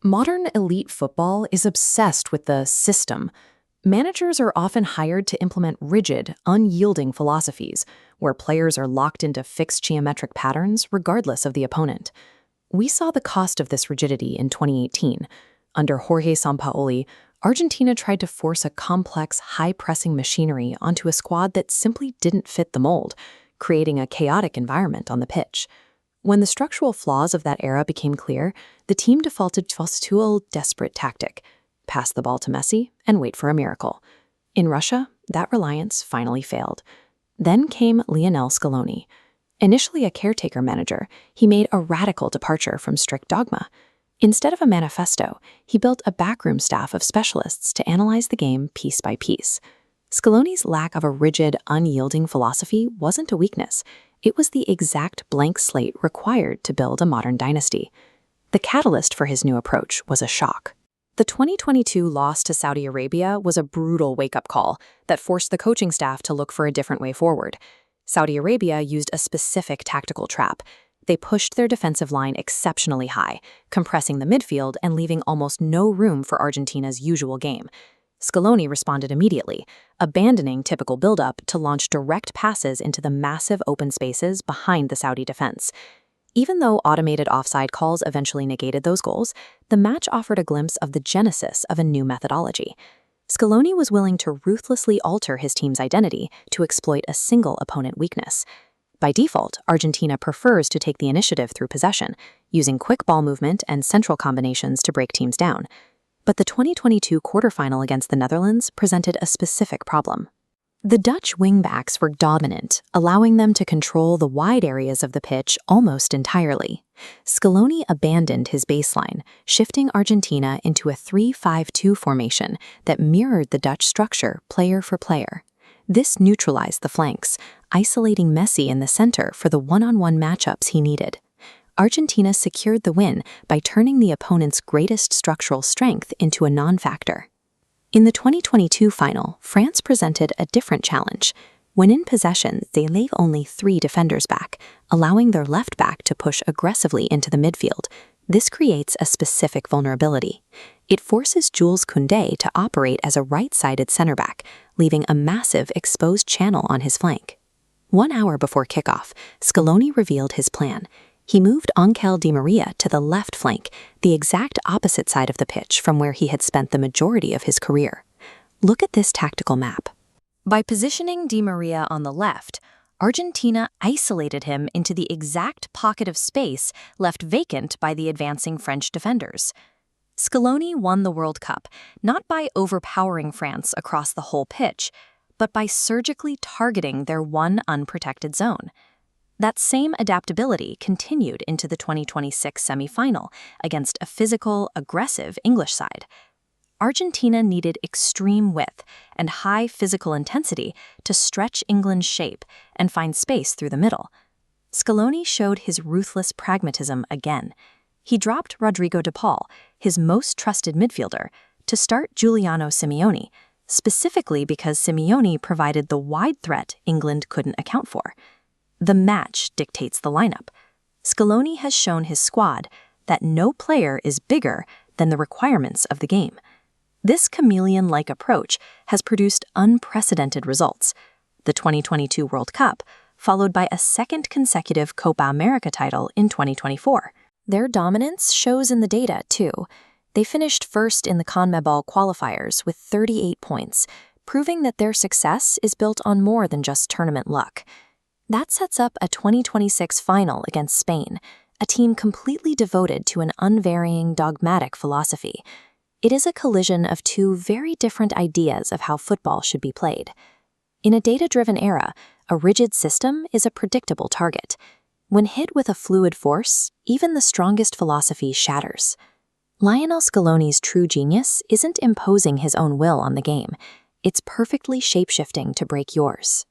Modern elite football is obsessed with the system. Managers are often hired to implement rigid, unyielding philosophies, where players are locked into fixed geometric patterns regardless of the opponent. We saw the cost of this rigidity in 2018. Under Jorge Sampaoli, Argentina tried to force a complex, high-pressing machinery onto a squad that simply didn't fit the mold, creating a chaotic environment on the pitch. When the structural flaws of that era became clear, the team defaulted to a desperate tactic: pass the ball to Messi and wait for a miracle. In Russia, that reliance finally failed. Then came Lionel Scaloni. Initially a caretaker manager, he made a radical departure from strict dogma. Instead of a manifesto, he built a backroom staff of specialists to analyze the game piece by piece. Scaloni's lack of a rigid, unyielding philosophy wasn't a weakness. It was the exact blank slate required to build a modern dynasty. The catalyst for his new approach was a shock. The 2022 loss to Saudi Arabia was a brutal wake-up call that forced the coaching staff to look for a different way forward. Saudi Arabia used a specific tactical trap. They pushed their defensive line exceptionally high, compressing the midfield and leaving almost no room for Argentina's usual game. Scaloni responded immediately, abandoning typical build-up to launch direct passes into the massive open spaces behind the Saudi defense. Even though automated offside calls eventually negated those goals, the match offered a glimpse of the genesis of a new methodology. Scaloni was willing to ruthlessly alter his team's identity to exploit a single opponent weakness. By default, Argentina prefers to take the initiative through possession, using quick ball movement and central combinations to break teams down. But the 2022 quarterfinal against the Netherlands presented a specific problem. The Dutch wingbacks were dominant, allowing them to control the wide areas of the pitch almost entirely. Scaloni abandoned his baseline, shifting Argentina into a 3-5-2 formation that mirrored the Dutch structure player for player. This neutralized the flanks, isolating Messi in the center for the one-on-one matchups he needed. Argentina secured the win by turning the opponent's greatest structural strength into a non-factor. In the 2022 final, France presented a different challenge. When in possession, they leave only 3 defenders back, allowing their left back to push aggressively into the midfield. This creates a specific vulnerability. It forces Jules Koundé to operate as a right-sided center back, leaving a massive exposed channel on his flank. 1 hour before kickoff, Scaloni revealed his plan. He moved Ángel Di Maria to the left flank, the exact opposite side of the pitch from where he had spent the majority of his career. Look at this tactical map. By positioning Di Maria on the left, Argentina isolated him into the exact pocket of space left vacant by the advancing French defenders. Scaloni won the World Cup, not by overpowering France across the whole pitch, but by surgically targeting their one unprotected zone. That same adaptability continued into the 2026 semi-final against a physical, aggressive English side. Argentina needed extreme width and high physical intensity to stretch England's shape and find space through the middle. Scaloni showed his ruthless pragmatism again. He dropped Rodrigo de Paul, his most trusted midfielder, to start Giuliano Simeone, specifically because Simeone provided the wide threat England couldn't account for. The match dictates the lineup. Scaloni has shown his squad that no player is bigger than the requirements of the game. This chameleon-like approach has produced unprecedented results. The 2022 World Cup, followed by a second consecutive Copa America title in 2024. Their dominance shows in the data, too. They finished first in the CONMEBOL qualifiers with 38 points, proving that their success is built on more than just tournament luck. That sets up a 2026 final against Spain, a team completely devoted to an unvarying, dogmatic philosophy. It is a collision of 2 very different ideas of how football should be played. In a data-driven era, a rigid system is a predictable target. When hit with a fluid force, even the strongest philosophy shatters. Lionel Scaloni's true genius isn't imposing his own will on the game. It's perfectly shape-shifting to break yours.